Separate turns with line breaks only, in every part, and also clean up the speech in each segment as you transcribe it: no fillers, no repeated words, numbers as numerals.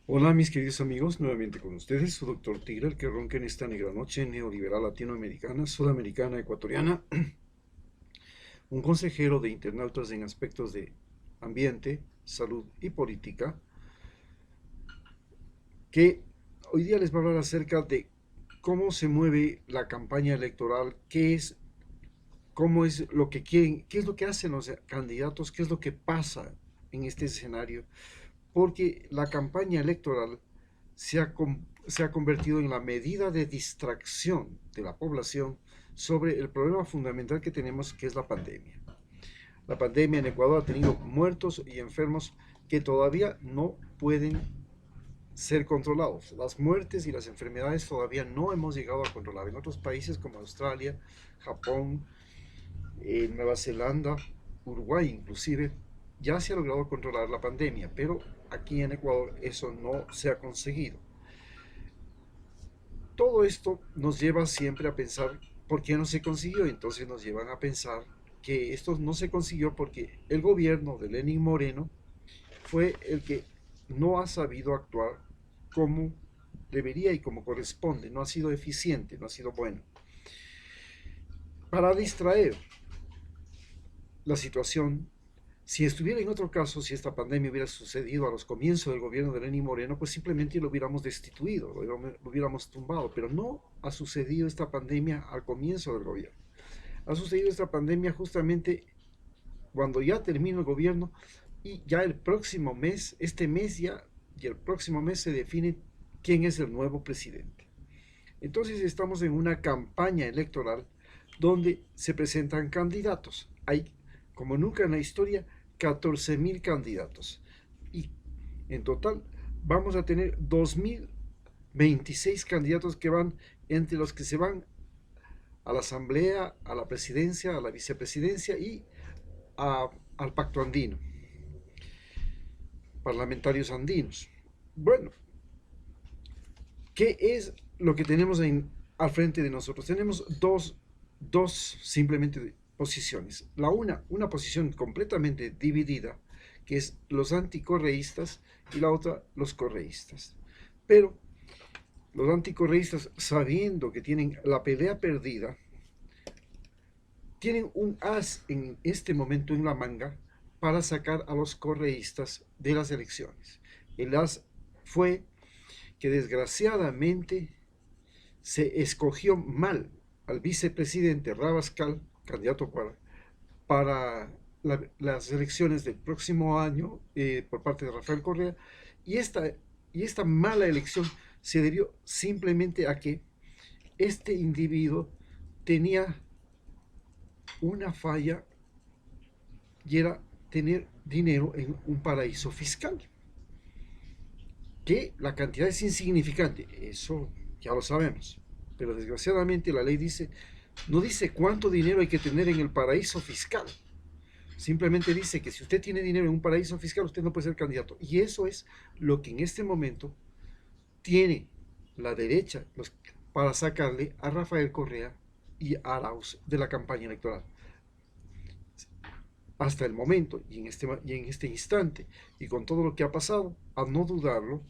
Hola mis queridos amigos, nuevamente con ustedes, su doctor Tigre, el que ronca en esta negra noche neoliberal latinoamericana, sudamericana, ecuatoriana, un consejero de internautas en aspectos de ambiente, salud y política, que hoy día les va a hablar acerca de cómo se mueve la campaña electoral, cómo es lo que quieren, qué es lo que hacen los candidatos, qué es lo que pasa en este escenario, porque la campaña electoral se ha convertido en la medida de distracción de la población sobre el problema fundamental que tenemos, que es la pandemia. La pandemia en Ecuador ha tenido muertos y enfermos que todavía no pueden ser controlados. Las muertes y las enfermedades todavía no hemos llegado a controlar. En otros países como Australia, Japón, Nueva Zelanda, Uruguay inclusive, ya se ha logrado controlar la pandemia, pero aquí en Ecuador eso no se ha conseguido. Todo esto nos lleva siempre a pensar por qué no se consiguió. Entonces nos llevan a pensar que esto no se consiguió porque el gobierno de Lenín Moreno fue el que no ha sabido actuar como debería y como corresponde, no ha sido eficiente, no ha sido bueno. Para distraer la situación, si estuviera en otro caso, si esta pandemia hubiera sucedido a los comienzos del gobierno de Lenín Moreno, pues simplemente lo hubiéramos destituido, lo hubiéramos tumbado, pero no ha sucedido esta pandemia al comienzo del gobierno. Ha sucedido esta pandemia justamente cuando ya termina el gobierno y ya el próximo mes, este mes ya, y el próximo mes se define quién es el nuevo presidente. Entonces estamos en una campaña electoral donde se presentan candidatos. Hay, como nunca en la historia, 14.000 candidatos. Y en total vamos a tener 2.026 candidatos que van entre los que se van a la asamblea, a la presidencia, a la vicepresidencia y al pacto andino, parlamentarios andinos. Bueno, ¿qué es lo que tenemos al frente de nosotros? Tenemos dos simplemente posiciones. Una posición completamente dividida, que es los anticorreístas, y la otra, los correístas. Pero los anticorreístas, sabiendo que tienen la pelea perdida, tienen un as en este momento en la manga para sacar a los correístas de las elecciones. El as fue que desgraciadamente se escogió mal al vicepresidente Rabascal, candidato para las elecciones del próximo año por parte de Rafael Correa, y esta mala elección se debió simplemente a que este individuo tenía una falla y era tener dinero en un paraíso fiscal. Que la cantidad es insignificante, eso ya lo sabemos. Pero desgraciadamente la ley no dice cuánto dinero hay que tener en el paraíso fiscal. Simplemente dice que si usted tiene dinero en un paraíso fiscal, usted no puede ser candidato. Y eso es lo que en este momento tiene la derecha para sacarle a Rafael Correa y a Arauz de la campaña electoral. Hasta el momento y en este instante, y con todo lo que ha pasado, a no dudarlo,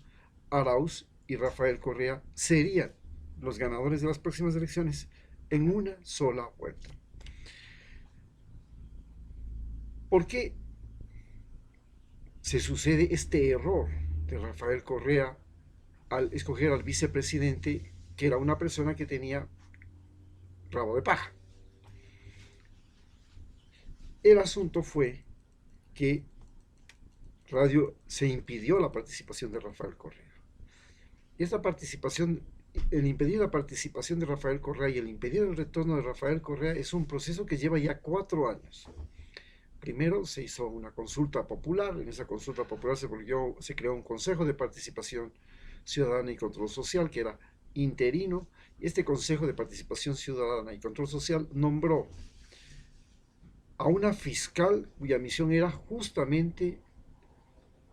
Arauz y Rafael Correa serían los ganadores de las próximas elecciones en una sola vuelta. ¿Por qué se sucede este error de Rafael Correa al escoger al vicepresidente, que era una persona que tenía rabo de paja? El asunto fue que se impidió la participación de Rafael Correa. Y esta participación, el impedir la participación de Rafael Correa y el impedir el retorno de Rafael Correa es un proceso que lleva ya 4 años. Primero se hizo una consulta popular. En esa consulta popular se creó un Consejo de Participación Ciudadana y Control Social, que era interino. Y este Consejo de Participación Ciudadana y Control Social nombró a una fiscal cuya misión era justamente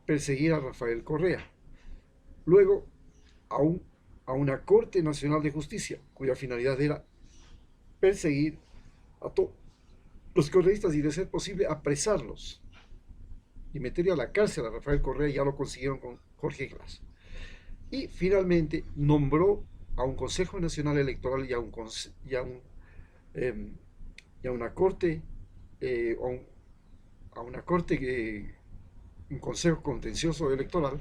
perseguir a Rafael Correa. Luego a, un, a una Corte Nacional de Justicia, cuya finalidad era perseguir a todos los correístas y, de ser posible, apresarlos y meterle a la cárcel a Rafael Correa. Ya lo consiguieron con Jorge Glass. y finalmente nombró a un Consejo Nacional Electoral em, y a una corte, a una corte, un Consejo Contencioso Electoral,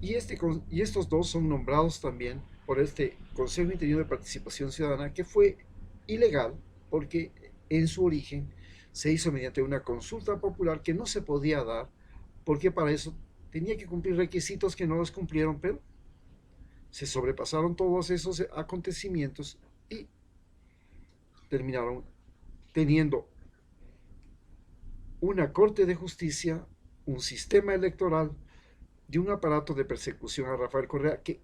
y estos dos son nombrados también por este Consejo Interior de Participación Ciudadana, que fue ilegal porque en su origen se hizo mediante una consulta popular que no se podía dar porque para eso tenía que cumplir requisitos que no los cumplieron, pero se sobrepasaron todos esos acontecimientos y terminaron teniendo una Corte de Justicia, un sistema electoral y un aparato de persecución a Rafael Correa que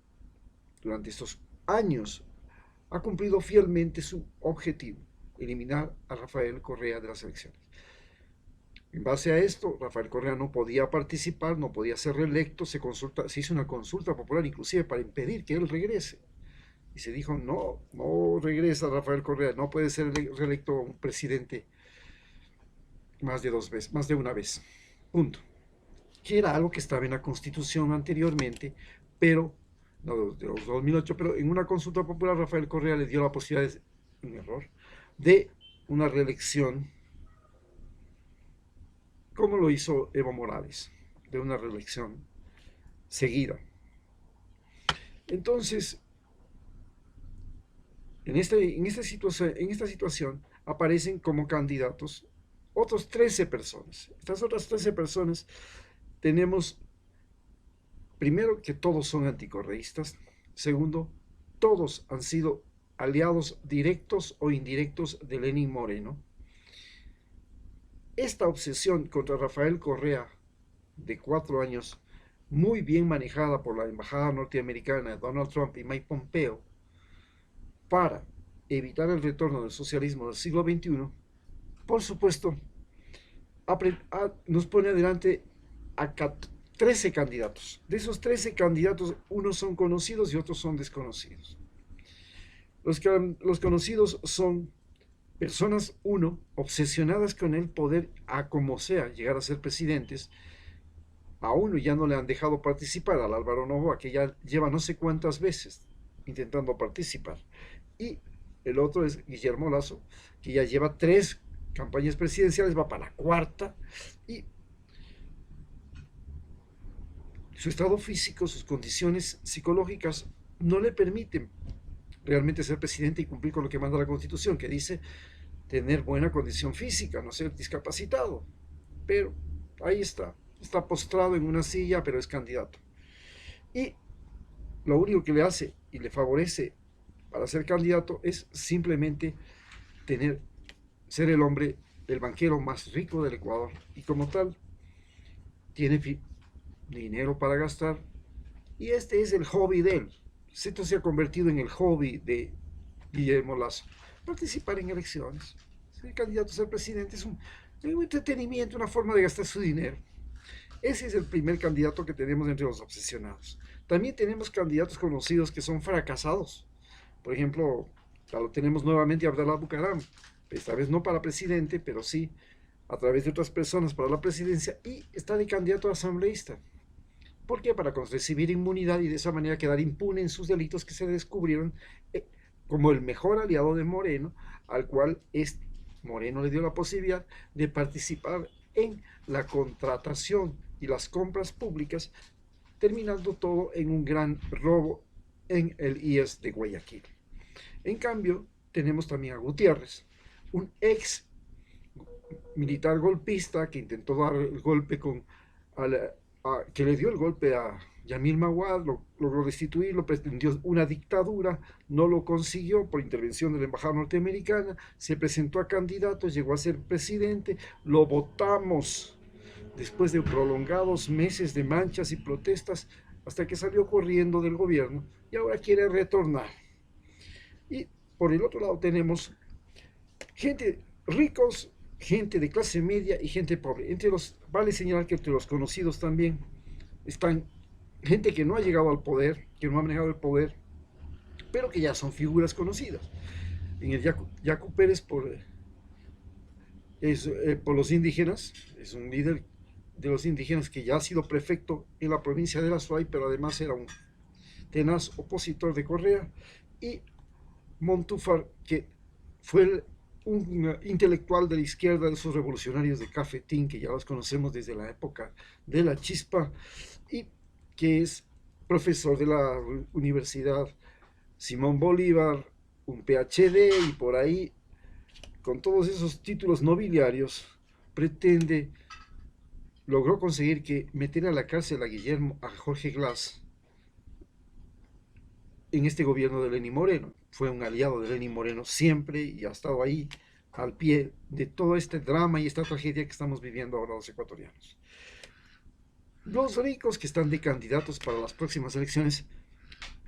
durante estos años ha cumplido fielmente su objetivo, eliminar a Rafael Correa de las elecciones. En base a esto, Rafael Correa no podía participar, no podía ser reelecto, se hizo una consulta popular inclusive para impedir que él regrese. Y se dijo, no, no regresa Rafael Correa, no puede ser reelecto un presidente más de 2 veces, más de una vez. Punto. Que era algo que estaba en la Constitución anteriormente, pero, no, de los 2008, pero en una consulta popular Rafael Correa le dio la posibilidad, un error, de una reelección, como lo hizo Evo Morales, de una reelección seguida. Entonces, en esta situación aparecen como candidatos otros 13 personas. Estas otras 13 personas tenemos, primero, que todos son anticorreístas. Segundo, todos han sido aliados directos o indirectos de Lenín Moreno. Esta obsesión contra Rafael Correa de 4 años, muy bien manejada por la embajada norteamericana, Donald Trump y Mike Pompeo, para evitar el retorno del socialismo del siglo XXI, por supuesto, nos pone adelante a 13 candidatos. De esos 13 candidatos, unos son conocidos y otros son desconocidos. Los conocidos son personas, uno, obsesionadas con el poder a como sea, llegar a ser presidentes. A uno ya no le han dejado participar, al Álvaro Noboa, que ya lleva no sé cuántas veces intentando participar. Y el otro es Guillermo Lasso, que ya lleva 3 campañas presidenciales, va para la 4ª, y su estado físico, sus condiciones psicológicas no le permiten realmente ser presidente y cumplir con lo que manda la Constitución, que dice tener buena condición física, no ser discapacitado. Pero ahí está postrado en una silla, pero es candidato. Y lo único que le hace y le favorece para ser candidato es simplemente ser el hombre, el banquero más rico del Ecuador, y como tal tiene dinero para gastar, y este es el hobby de él. Esto se ha convertido en el hobby de Guillermo Lasso: participar en elecciones. Ser candidato a ser presidente es un entretenimiento, una forma de gastar su dinero. Ese es el primer candidato que tenemos entre los obsesionados. También tenemos candidatos conocidos que son fracasados. Por ejemplo, lo tenemos nuevamente a Abdalá Bucaram, esta vez no para presidente, pero sí a través de otras personas para la presidencia, y está de candidato a asambleísta. ¿Por qué? Para recibir inmunidad y de esa manera quedar impune en sus delitos que se descubrieron, como el mejor aliado de Moreno, al cual Moreno le dio la posibilidad de participar en la contratación y las compras públicas, terminando todo en un gran robo en el IES de Guayaquil. En cambio, tenemos también a Gutiérrez, un ex militar golpista que intentó dar el golpe que le dio el golpe a Yamil Maguad, logró destituirlo, pretendió una dictadura, no lo consiguió por intervención de la embajada norteamericana, se presentó a candidato, llegó a ser presidente, lo votamos después de prolongados meses de manchas y protestas, hasta que salió corriendo del gobierno y ahora quiere retornar. Y por el otro lado tenemos gente ricos, gente de clase media y gente pobre. Vale señalar que entre los conocidos también están gente que no ha llegado al poder, que no ha manejado el poder, pero que ya son figuras conocidas. En el Yacu Pérez por los indígenas, es un líder de los indígenas, que ya ha sido prefecto en la provincia de la Suay, pero además era un tenaz opositor de Correa, y Montúfar, que fue un intelectual de la izquierda, de esos revolucionarios de Cafetín, que ya los conocemos desde la época de la Chispa, y que es profesor de la Universidad Simón Bolívar, un PhD, y por ahí, con todos esos títulos nobiliarios, pretende, logró conseguir que meter a la cárcel a Jorge Glass, en este gobierno de Lenín Moreno. Fue un aliado de Lenín Moreno siempre y ha estado ahí al pie de todo este drama y esta tragedia que estamos viviendo ahora los ecuatorianos. Los ricos que están de candidatos para las próximas elecciones,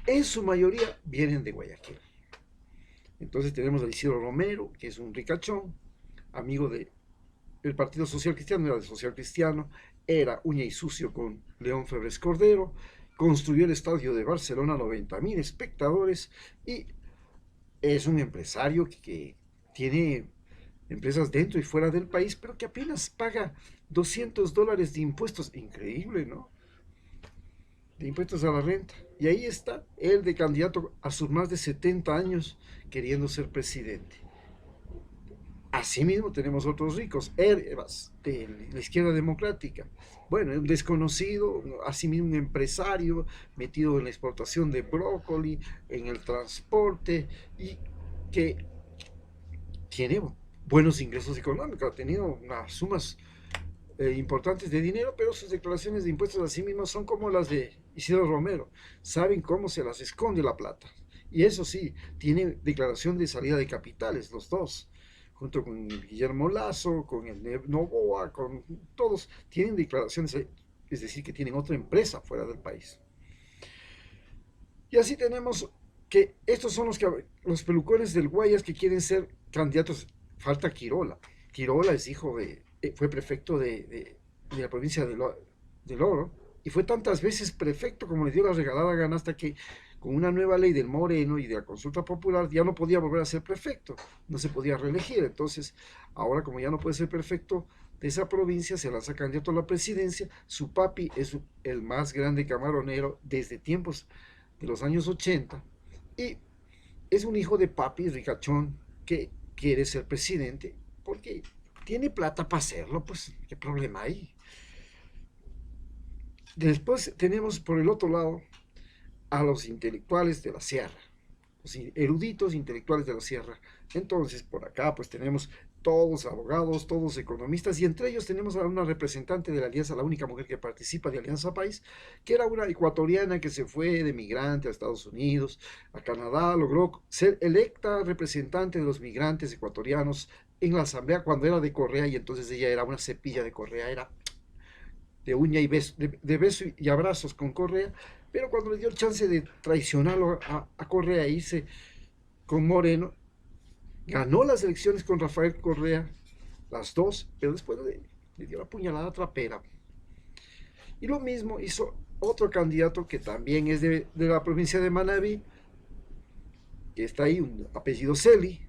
en su mayoría vienen de Guayaquil. Entonces tenemos a Isidro Romero, que es un ricachón, amigo del Partido Social Cristiano, era de Social Cristiano, era uña y sucio con León Febres Cordero, construyó el estadio de Barcelona, 90.000 espectadores, y es un empresario que tiene empresas dentro y fuera del país, pero que apenas paga $200 de impuestos. Increíble, ¿no? De impuestos a la renta. Y ahí está él de candidato a sus más de 70 años queriendo ser presidente. Asimismo tenemos otros ricos, Herbas, de la izquierda democrática. Bueno, un desconocido, asimismo un empresario metido en la exportación de brócoli, en el transporte, y que tiene buenos ingresos económicos, ha tenido unas sumas importantes de dinero, pero sus declaraciones de impuestos a sí mismos son como las de Isidro Romero. Saben cómo se las esconde la plata. Y eso sí, tiene declaración de salida de capitales, los dos, junto con Guillermo Lazo, con el Novoa, con todos, tienen declaraciones, es decir, que tienen otra empresa fuera del país. Y así tenemos que estos son los pelucones del Guayas que quieren ser candidatos. Falta Quirola. Quirola es hijo fue prefecto de la provincia del Oro, y fue tantas veces prefecto como le dio la regalada gana, hasta que con una nueva ley del Moreno y de la consulta popular ya no podía volver a ser prefecto, no se podía reelegir. Entonces, ahora como ya no puede ser prefecto de esa provincia, se lanza candidato a la presidencia. Su papi es el más grande camaronero desde tiempos de los años 80, y es un hijo de papi ricachón que quiere ser presidente porque tiene plata para hacerlo. Pues qué problema hay. Después tenemos por el otro lado a los intelectuales de la sierra, los eruditos intelectuales de la sierra. Entonces por acá pues tenemos todos abogados, todos economistas, y entre ellos tenemos a una representante de la Alianza, la única mujer que participa de Alianza País, que era una ecuatoriana que se fue de migrante a Estados Unidos, a Canadá, logró ser electa representante de los migrantes ecuatorianos en la asamblea cuando era de Correa, y entonces ella era una cepilla de Correa, era de uña y beso, de beso y abrazos con Correa, pero cuando le dio el chance de traicionarlo a Correa e irse con Moreno, ganó las elecciones con Rafael Correa, las dos, pero después le dio la puñalada trapera. Y lo mismo hizo otro candidato que también es de la provincia de Manabí, que está ahí, un apellido Celi,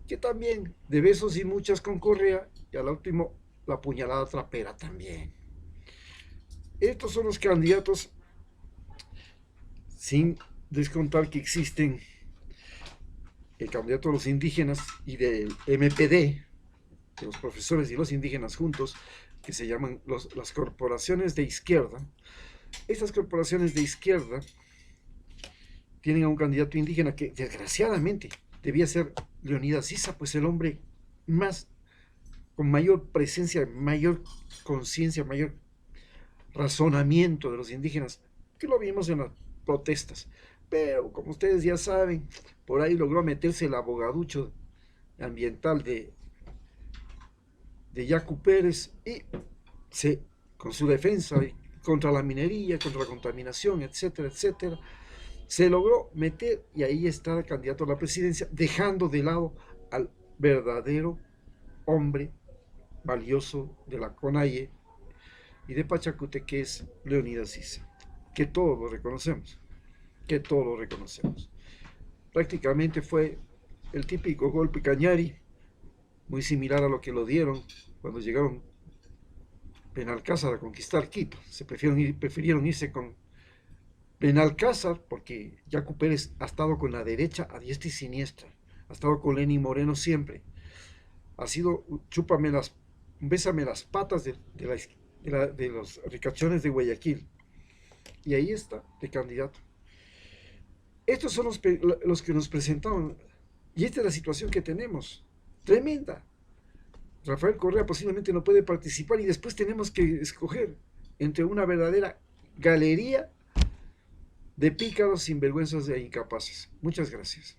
que también de besos y muchas con Correa, y al último la puñalada trapera también. Estos son los candidatos, sin descontar que existen el candidato de los indígenas y del MPD, de los profesores y los indígenas juntos, que se llaman las corporaciones de izquierda. Estas corporaciones de izquierda tienen a un candidato indígena que desgraciadamente debía ser Leonidas Issa, pues el hombre más, con mayor presencia, mayor conciencia, mayor razonamiento de los indígenas, que lo vimos en las protestas. Pero como ustedes ya saben, por ahí logró meterse el abogaducho ambiental de Yacu Pérez, y con su defensa contra la minería, contra la contaminación, etcétera, etcétera, se logró meter, y ahí está el candidato a la presidencia, dejando de lado al verdadero hombre valioso de la CONAIE y de Pachacute, que es Leonidas Issa, que todos lo reconocemos, Prácticamente fue el típico golpe Cañari, muy similar a lo que lo dieron cuando llegaron Benalcázar a conquistar Quito. Prefirieron irse con Benalcázar porque Yacu Pérez ha estado con la derecha a diestra y siniestra. Ha estado con Lenín Moreno siempre. Ha sido bésame las patas de los ricachones de Guayaquil. Y ahí está, de candidato. Estos son los que nos presentaron. Y esta es la situación que tenemos. Tremenda. Rafael Correa posiblemente no puede participar y después tenemos que escoger entre una verdadera galería de pícaros, sinvergüenzas e incapaces. Muchas gracias.